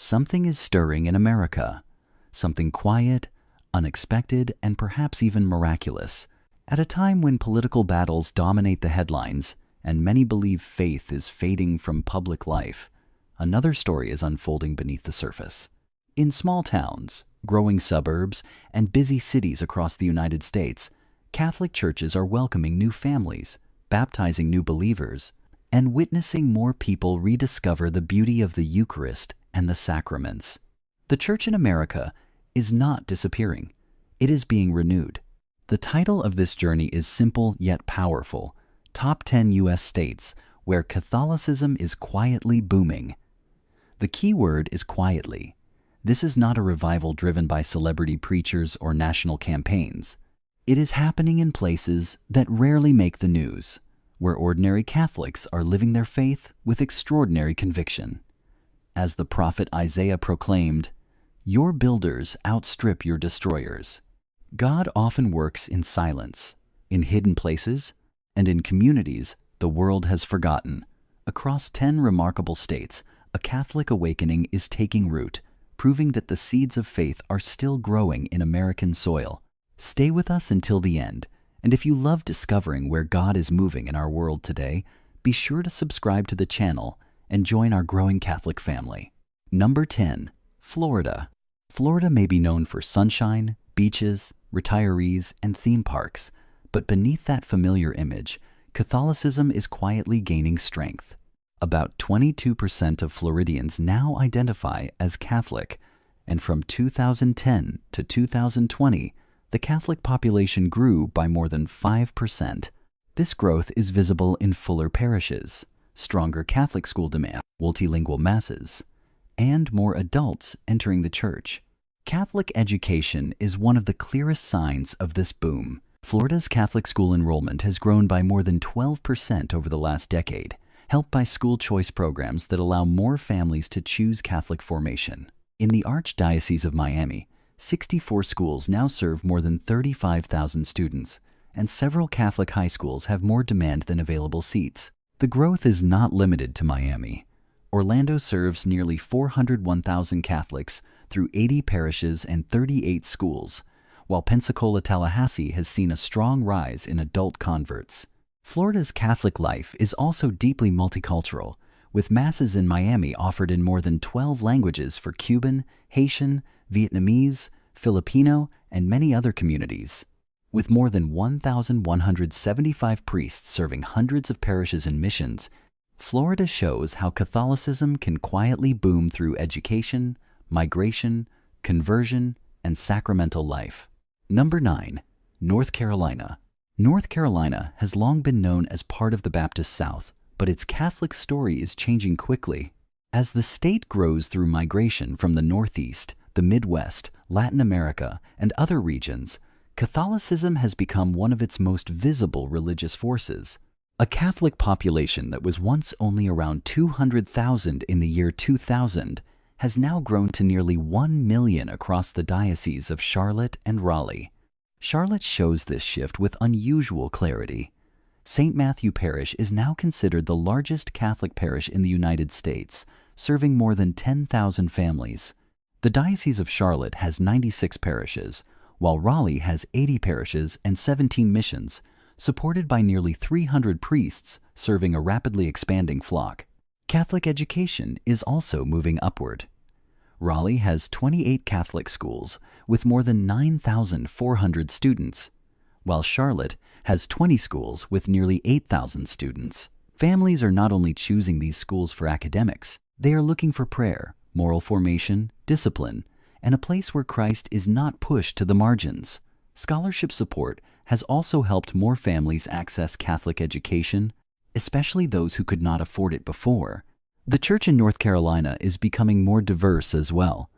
Something is stirring in America. Something quiet, unexpected, and perhaps even miraculous. At a time when political battles dominate the headlines and many believe faith is fading from public life, another story is unfolding beneath the surface. In small towns, growing suburbs, and busy cities across the United States, Catholic churches are welcoming new families, baptizing new believers, and witnessing more people rediscover the beauty of the Eucharist and the sacraments. The Church in America is not disappearing. It is being renewed. The title of this journey is simple yet powerful: Top 10 U.S. States Where Catholicism is Quietly Booming. The key word is quietly. This is not a revival driven by celebrity preachers or national campaigns. It is happening in places that rarely make the news, where ordinary Catholics are living their faith with extraordinary conviction. As the prophet Isaiah proclaimed, "Your builders outstrip your destroyers." God often works in silence, in hidden places, and in communities the world has forgotten. Across 10 remarkable states, a Catholic awakening is taking root, proving that the seeds of faith are still growing in American soil. Stay with us until the end, and if you love discovering where God is moving in our world today, be sure to subscribe to the channel and join our growing Catholic family. Number 10. Florida. Florida may be known for sunshine, beaches, retirees, and theme parks, but beneath that familiar image, Catholicism is quietly gaining strength. About 22% of Floridians now identify as Catholic, and from 2010 to 2020, the Catholic population grew by more than 5%. This growth is visible in fuller parishes, stronger Catholic school demand, multilingual masses, and more adults entering the church. Catholic education is one of the clearest signs of this boom. Florida's Catholic school enrollment has grown by more than 12% over the last decade, helped by school choice programs that allow more families to choose Catholic formation. In the Archdiocese of Miami, 64 schools now serve more than 35,000 students, and several Catholic high schools have more demand than available seats. The growth is not limited to Miami. Orlando serves nearly 401,000 Catholics through 80 parishes and 38 schools, while Pensacola-Tallahassee has seen a strong rise in adult converts. Florida's Catholic life is also deeply multicultural, with masses in Miami offered in more than 12 languages for Cuban, Haitian, Vietnamese, Filipino, and many other communities. With more than 1,175 priests serving hundreds of parishes and missions, Florida shows how Catholicism can quietly boom through education, migration, conversion, and sacramental life. Number 9. North Carolina. North Carolina has long been known as part of the Baptist South, but its Catholic story is changing quickly. As the state grows through migration from the Northeast, the Midwest, Latin America, and other regions, Catholicism has become one of its most visible religious forces. A Catholic population that was once only around 200,000 in the year 2000 has now grown to nearly 1 million across the dioceses of Charlotte and Raleigh. Charlotte shows this shift with unusual clarity. St. Matthew Parish is now considered the largest Catholic parish in the United States, serving more than 10,000 families. The Diocese of Charlotte has 96 parishes, while Raleigh has 80 parishes and 17 missions, supported by nearly 300 priests serving a rapidly expanding flock. Catholic education is also moving upward. Raleigh has 28 Catholic schools with more than 9,400 students, while Charlotte has 20 schools with nearly 8,000 students. Families are not only choosing these schools for academics, they are looking for prayer, moral formation, discipline, and a place where Christ is not pushed to the margins. Scholarship support has also helped more families access Catholic education, especially those who could not afford it before. The church in North Carolina is becoming more diverse as well.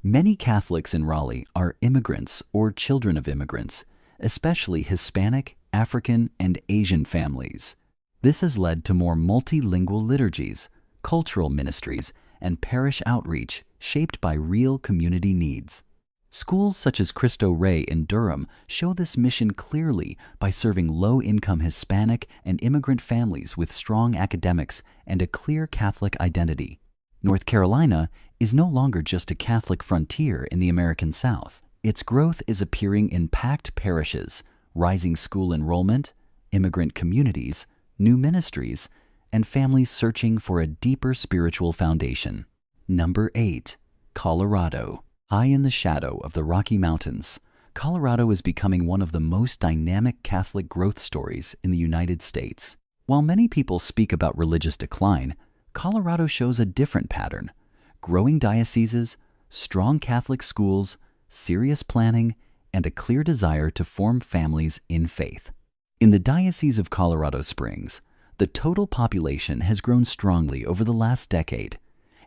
Many Catholics in Raleigh are immigrants or children of immigrants, especially Hispanic, African, and Asian families. This has led to more multilingual liturgies, cultural ministries, and parish outreach shaped by real community needs. Schools such as Cristo Rey in Durham show this mission clearly by serving low-income Hispanic and immigrant families with strong academics and a clear Catholic identity. North Carolina is no longer just a Catholic frontier in the American South. Its growth is appearing in packed parishes, rising school enrollment, immigrant communities, new ministries, and families searching for a deeper spiritual foundation. Number 8. Colorado. High in the shadow of the Rocky Mountains, Colorado is becoming one of the most dynamic Catholic growth stories in the United States. While many people speak about religious decline, Colorado shows a different pattern: growing dioceses, strong Catholic schools, serious planning, and a clear desire to form families in faith. In the Diocese of Colorado Springs, the total population has grown strongly over the last decade,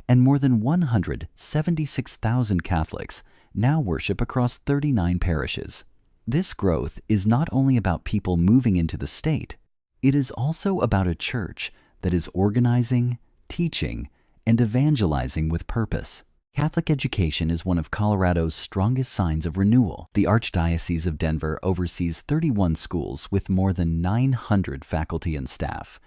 and more than 176,000 Catholics now worship across 39 parishes. This growth is not only about people moving into the state, it is also about a church that is organizing, teaching, and evangelizing with purpose. Catholic education is one of Colorado's strongest signs of renewal. The Archdiocese of Denver oversees 31 schools with more than 900 faculty and staff,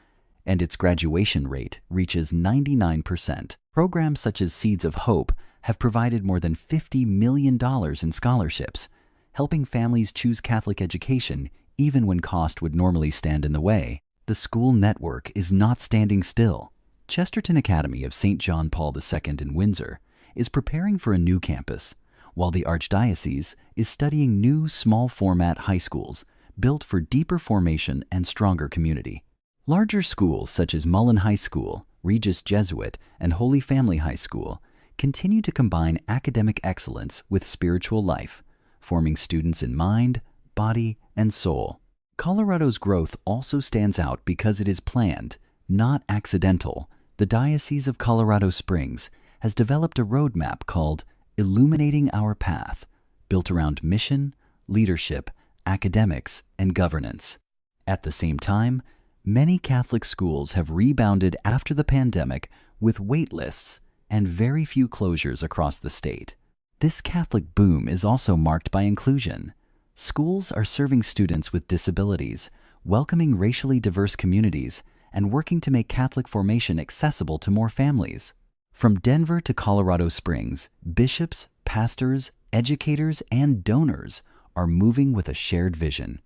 and its graduation rate reaches 99%. Programs such as Seeds of Hope have provided more than $50 million in scholarships, helping families choose Catholic education even when cost would normally stand in the way. The school network is not standing still. Chesterton Academy of St. John Paul II in Windsor is preparing for a new campus, while the Archdiocese is studying new small-format high schools built for deeper formation and stronger community. Larger schools such as Mullen High School, Regis Jesuit, and Holy Family High School continue to combine academic excellence with spiritual life, forming students in mind, body, and soul. Colorado's growth also stands out because it is planned, not accidental. The Diocese of Colorado Springs has developed a roadmap called Illuminating Our Path, built around mission, leadership, academics, and governance. At the same time, many Catholic schools have rebounded after the pandemic with wait lists and very few closures across the state. This Catholic boom is also marked by inclusion. Schools are serving students with disabilities, welcoming racially diverse communities, and working to make Catholic formation accessible to more families. From Denver to Colorado Springs, bishops, pastors, educators, and donors are moving with a shared vision.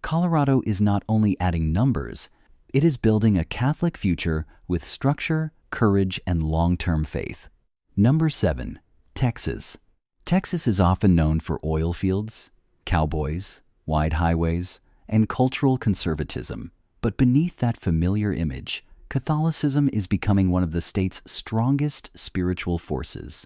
Colorado is not only adding numbers, it is building a Catholic future with structure, courage, and long-term faith. Number 7. Texas. Texas is often known for oil fields, cowboys, wide highways, and cultural conservatism. But beneath that familiar image, Catholicism is becoming one of the state's strongest spiritual forces.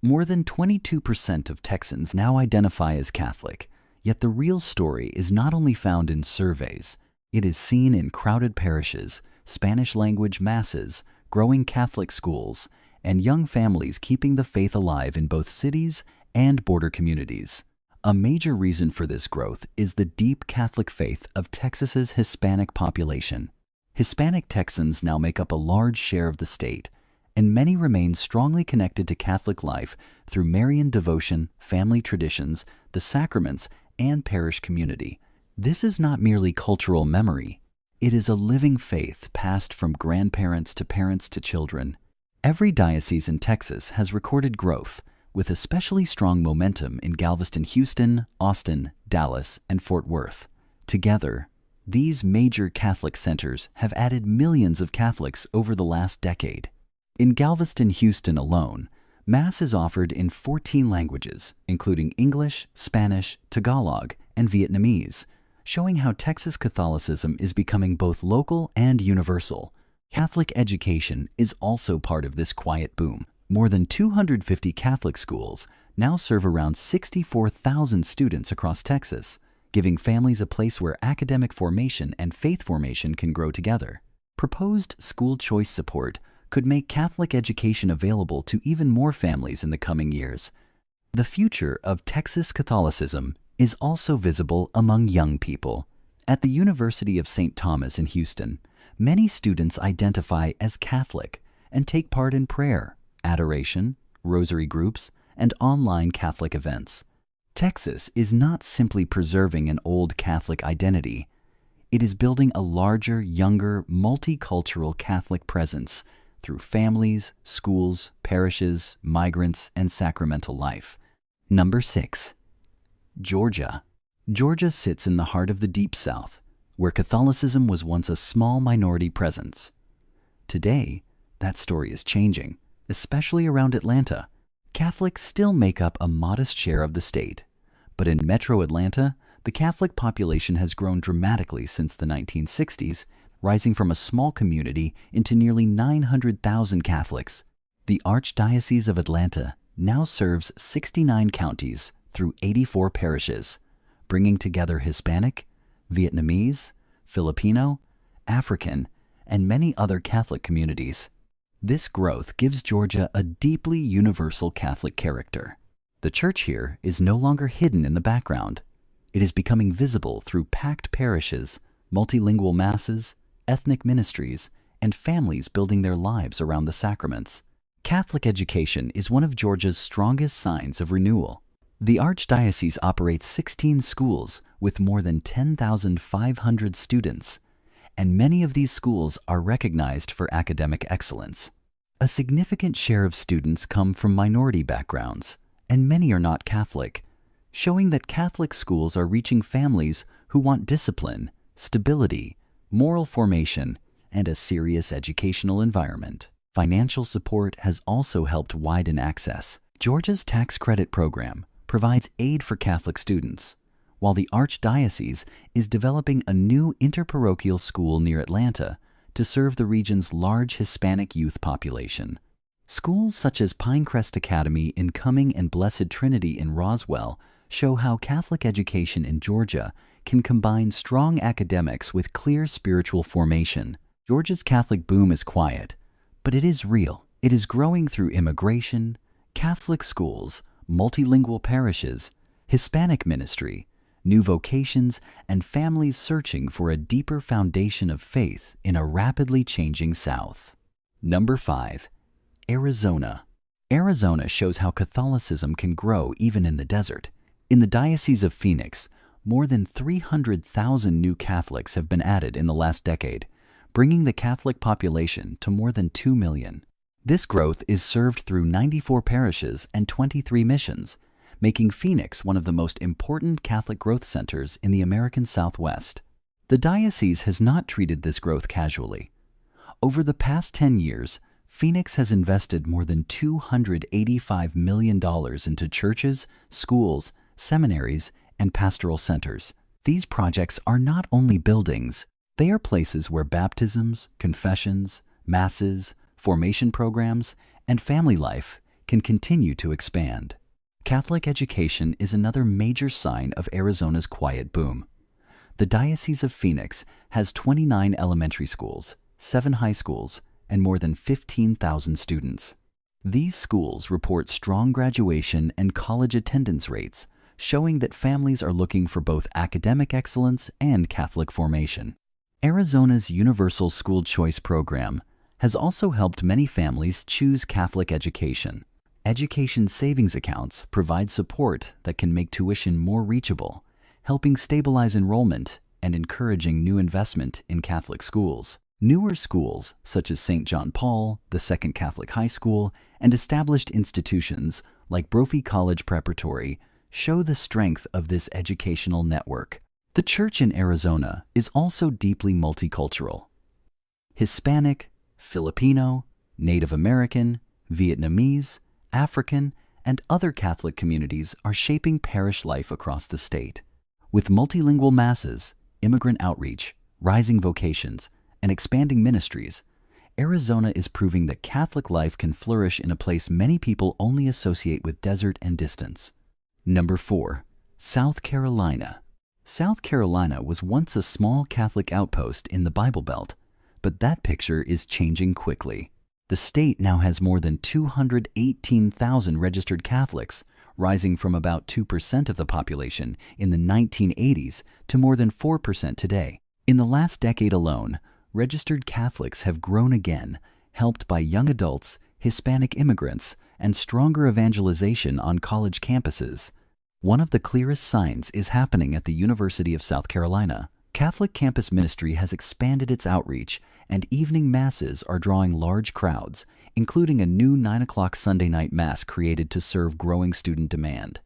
More than 22% of Texans now identify as Catholic, yet the real story is not only found in surveys. It is seen in crowded parishes, Spanish-language masses, growing Catholic schools, and young families keeping the faith alive in both cities and border communities. A major reason for this growth is the deep Catholic faith of Texas's Hispanic population. Hispanic Texans now make up a large share of the state, and many remain strongly connected to Catholic life through Marian devotion, family traditions, the sacraments, and parish community. This is not merely cultural memory. It is a living faith passed from grandparents to parents to children. Every diocese in Texas has recorded growth, with especially strong momentum in Galveston, Houston, Austin, Dallas, and Fort Worth. Together, these major Catholic centers have added millions of Catholics over the last decade. In Galveston, Houston alone, Mass is offered in 14 languages, including English, Spanish, Tagalog, and Vietnamese, showing how Texas Catholicism is becoming both local and universal. Catholic education is also part of this quiet boom. More than 250 Catholic schools now serve around 64,000 students across Texas, giving families a place where academic formation and faith formation can grow together. Proposed school choice support could make Catholic education available to even more families in the coming years. The future of Texas Catholicism is also visible among young people. At the University of St. Thomas in Houston, many students identify as Catholic and take part in prayer, adoration, rosary groups, and online Catholic events. Texas is not simply preserving an old Catholic identity. It is building a larger, younger, multicultural Catholic presence through families, schools, parishes, migrants, and sacramental life. Number 6. Georgia. Georgia sits in the heart of the Deep South, where Catholicism was once a small minority presence. Today, that story is changing, especially around Atlanta. Catholics still make up a modest share of the state, but in Metro Atlanta, the Catholic population has grown dramatically since the 1960s, rising from a small community into nearly 900,000 Catholics. The Archdiocese of Atlanta now serves 69 counties through 84 parishes, bringing together Hispanic, Vietnamese, Filipino, African, and many other Catholic communities. This growth gives Georgia a deeply universal Catholic character. The church here is no longer hidden in the background. It is becoming visible through packed parishes, multilingual masses, ethnic ministries, and families building their lives around the sacraments. Catholic education is one of Georgia's strongest signs of renewal. The Archdiocese operates 16 schools with more than 10,500 students, and many of these schools are recognized for academic excellence. A significant share of students come from minority backgrounds, and many are not Catholic, showing that Catholic schools are reaching families who want discipline, stability, moral formation, and a serious educational environment. Financial support has also helped widen access. Georgia's tax credit program provides aid for Catholic students, while the Archdiocese is developing a new interparochial school near Atlanta to serve the region's large Hispanic youth population. Schools such as Pinecrest Academy in Cumming and Blessed Trinity in Roswell show how Catholic education in Georgia can combine strong academics with clear spiritual formation. Georgia's Catholic boom is quiet, but it is real. It is growing through immigration, Catholic schools, multilingual parishes, Hispanic ministry, new vocations, and families searching for a deeper foundation of faith in a rapidly changing South. Number 5. Arizona. Arizona shows how Catholicism can grow even in the desert. In the Diocese of Phoenix, more than 300,000 new Catholics have been added in the last decade, bringing the Catholic population to more than 2 million. This growth is served through 94 parishes and 23 missions, making Phoenix one of the most important Catholic growth centers in the American Southwest. The diocese has not treated this growth casually. Over the past 10 years, Phoenix has invested more than $285 million into churches, schools, seminaries, and pastoral centers. These projects are not only buildings, they are places where baptisms, confessions, masses, formation programs, and family life can continue to expand. Catholic education is another major sign of Arizona's quiet boom. The Diocese of Phoenix has 29 elementary schools, 7 high schools, and more than 15,000 students. These schools report strong graduation and college attendance rates, showing that families are looking for both academic excellence and Catholic formation. Arizona's Universal School Choice program has also helped many families choose Catholic education. Education savings accounts provide support that can make tuition more reachable, helping stabilize enrollment and encouraging new investment in Catholic schools. Newer schools, such as St. John Paul, the Second Catholic High School, and established institutions like Brophy College Preparatory, show the strength of this educational network. The church in Arizona is also deeply multicultural. Hispanic, Filipino, Native American, Vietnamese, African, and other Catholic communities are shaping parish life across the state. With multilingual masses, immigrant outreach, rising vocations, and expanding ministries, Arizona is proving that Catholic life can flourish in a place many people only associate with desert and distance. Number 4. South Carolina. South Carolina was once a small Catholic outpost in the Bible Belt, but that picture is changing quickly. The state now has more than 218,000 registered Catholics, rising from about 2% of the population in the 1980s to more than 4% today. In the last decade alone, registered Catholics have grown again, helped by young adults, Hispanic immigrants, and stronger evangelization on college campuses. One of the clearest signs is happening at the University of South Carolina. Catholic campus ministry has expanded its outreach, and evening masses are drawing large crowds, including a new 9 o'clock Sunday night mass created to serve growing student demand.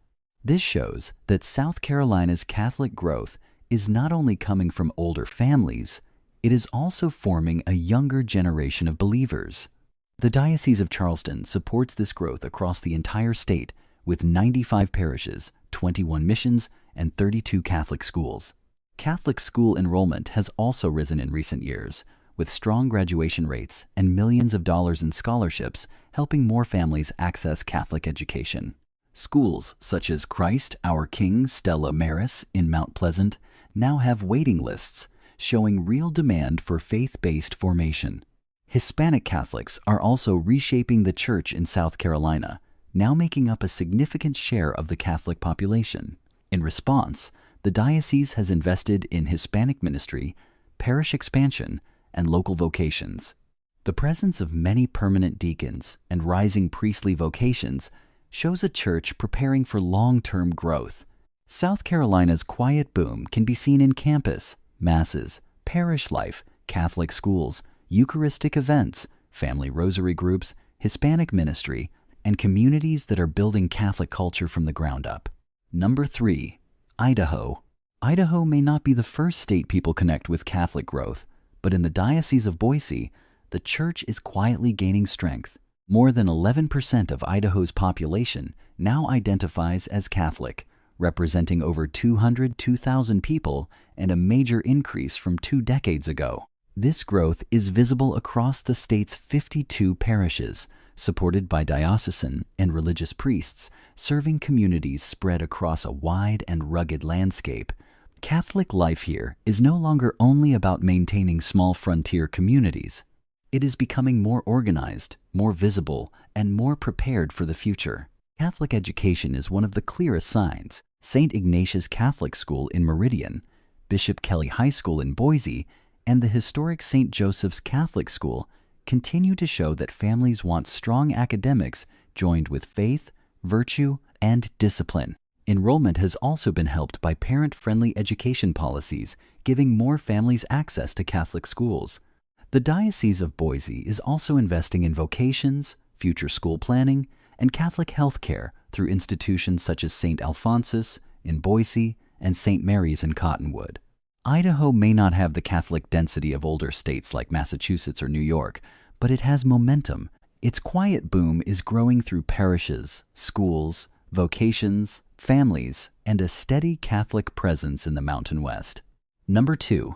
This shows that South Carolina's Catholic growth is not only coming from older families, it is also forming a younger generation of believers. The Diocese of Charleston supports this growth across the entire state with 95 parishes, 21 missions, and 32 Catholic schools. Catholic school enrollment has also risen in recent years, with strong graduation rates and millions of dollars in scholarships helping more families access Catholic education. Schools such as Christ Our King Stella Maris in Mount Pleasant now have waiting lists, showing real demand for faith-based formation. Hispanic Catholics are also reshaping the church in South Carolina, now making up a significant share of the Catholic population. In response, the diocese has invested in Hispanic ministry, parish expansion, and local vocations. The presence of many permanent deacons and rising priestly vocations shows a church preparing for long-term growth. South Carolina's quiet boom can be seen in campus, masses, parish life, Catholic schools, Eucharistic events, family rosary groups, Hispanic ministry, and communities that are building Catholic culture from the ground up. Number 3. Idaho. Idaho may not be the first state people connect with Catholic growth, but in the Diocese of Boise, the church is quietly gaining strength. More than 11% of Idaho's population now identifies as Catholic, representing over 202,000 people and a major increase from 2 decades ago. This growth is visible across the state's 52 parishes, supported by diocesan and religious priests, serving communities spread across a wide and rugged landscape. Catholic life here is no longer only about maintaining small frontier communities. It is becoming more organized, more visible, and more prepared for the future. Catholic education is one of the clearest signs. St. Ignatius Catholic School in Meridian, Bishop Kelly High School in Boise, and the historic St. Joseph's Catholic School continue to show that families want strong academics joined with faith, virtue, and discipline. Enrollment has also been helped by parent-friendly education policies, giving more families access to Catholic schools. The Diocese of Boise is also investing in vocations, future school planning, and Catholic health care through institutions such as St. Alphonsus in Boise and St. Mary's in Cottonwood. Idaho may not have the Catholic density of older states like Massachusetts or New York, but it has momentum. Its quiet boom is growing through parishes, schools, vocations, families, and a steady Catholic presence in the Mountain West. Number 2.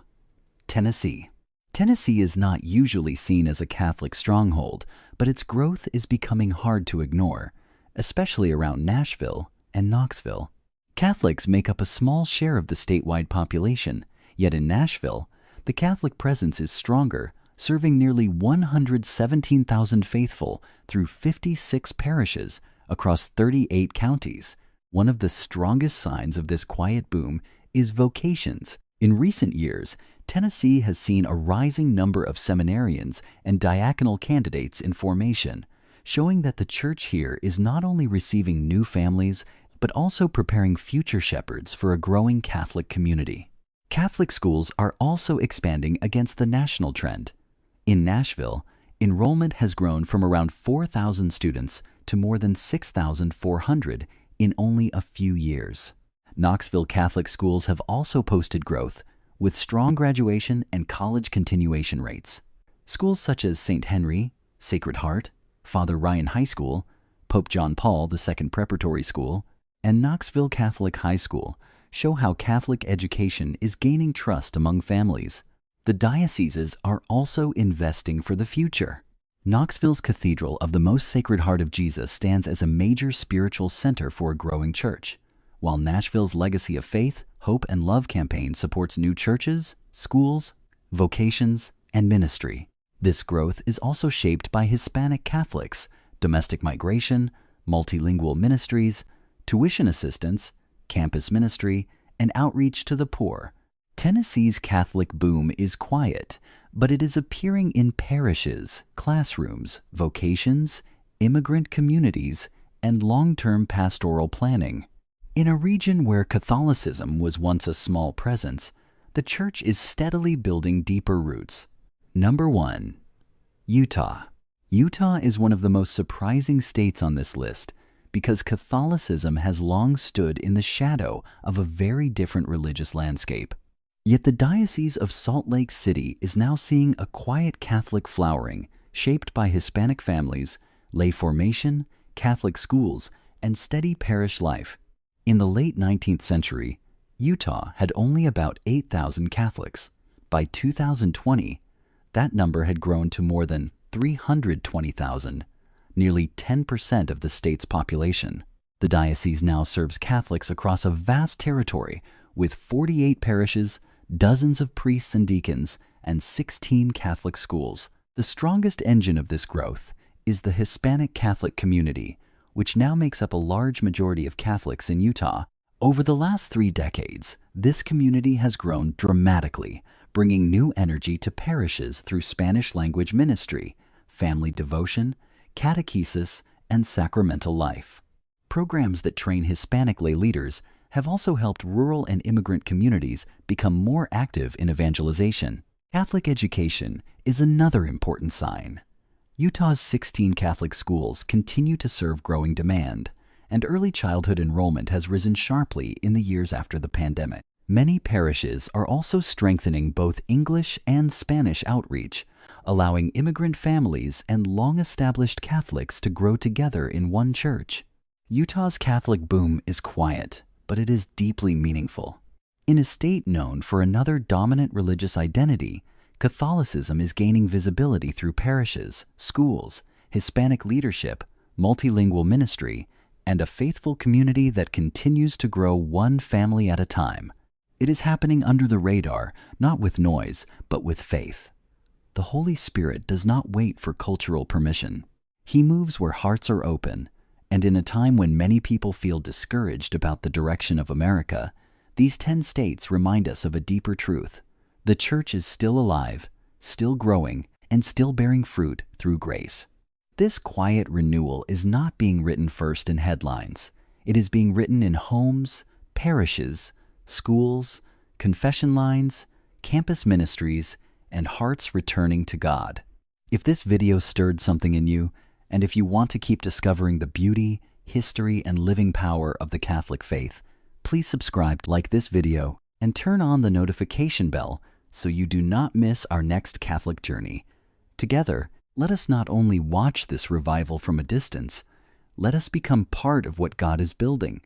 Tennessee. Tennessee is not usually seen as a Catholic stronghold, but its growth is becoming hard to ignore, especially around Nashville and Knoxville. Catholics make up a small share of the statewide population, yet in Nashville, the Catholic presence is stronger, serving nearly 117,000 faithful through 56 parishes across 38 counties. One of the strongest signs of this quiet boom is vocations. In recent years, Tennessee has seen a rising number of seminarians and diaconal candidates in formation, showing that the church here is not only receiving new families, but also preparing future shepherds for a growing Catholic community. Catholic schools are also expanding against the national trend. In Nashville, enrollment has grown from around 4,000 students to more than 6,400 in only a few years. Knoxville Catholic schools have also posted growth, with strong graduation and college continuation rates. Schools such as St. Henry, Sacred Heart, Father Ryan High School, Pope John Paul II Preparatory School, and Knoxville Catholic High School show how Catholic education is gaining trust among families. The dioceses are also investing for the future. Knoxville's Cathedral of the Most Sacred Heart of Jesus stands as a major spiritual center for a growing church, while Nashville's Legacy of Faith, Hope, and Love campaign supports new churches, schools, vocations, and ministry. This growth is also shaped by Hispanic Catholics, domestic migration, multilingual ministries, tuition assistance, campus ministry, and outreach to the poor. Tennessee's Catholic boom is quiet, but it is appearing in parishes, classrooms, vocations, immigrant communities, and long-term pastoral planning. In a region where Catholicism was once a small presence, the church is steadily building deeper roots. Number 1. Utah. Utah is one of the most surprising states on this list because Catholicism has long stood in the shadow of a very different religious landscape. Yet the Diocese of Salt Lake City is now seeing a quiet Catholic flowering shaped by Hispanic families, lay formation, Catholic schools, and steady parish life. In the late 19th century, Utah had only about 8,000 Catholics. By 2020, that number had grown to more than 320,000, nearly 10% of the state's population. The diocese now serves Catholics across a vast territory with 48 parishes, dozens of priests and deacons, and 16 Catholic schools. The strongest engine of this growth is the Hispanic Catholic community, which now makes up a large majority of Catholics in Utah. Over the last 3 decades, this community has grown dramatically, bringing new energy to parishes through Spanish-language ministry, family devotion, catechesis, and sacramental life. Programs that train Hispanic lay leaders have also helped rural and immigrant communities become more active in evangelization. Catholic education is another important sign. Utah's 16 Catholic schools continue to serve growing demand, and early childhood enrollment has risen sharply in the years after the pandemic. Many parishes are also strengthening both English and Spanish outreach, allowing immigrant families and long-established Catholics to grow together in one church. Utah's Catholic boom is quiet, but it is deeply meaningful. In a state known for another dominant religious identity, Catholicism is gaining visibility through parishes, schools, Hispanic leadership, multilingual ministry, and a faithful community that continues to grow one family at a time. It is happening under the radar, not with noise, but with faith. The Holy Spirit does not wait for cultural permission. He moves where hearts are open, and in a time when many people feel discouraged about the direction of America, these 10 states remind us of a deeper truth. The church is still alive, still growing, and still bearing fruit through grace. This quiet renewal is not being written first in headlines. It is being written in homes, parishes, schools, confession lines, campus ministries, and hearts returning to God. If this video stirred something in you, and if you want to keep discovering the beauty, history, and living power of the Catholic faith, please subscribe, like this video, and turn on the notification bell so you do not miss our next Catholic journey. Together, let us not only watch this revival from a distance, let us become part of what God is building.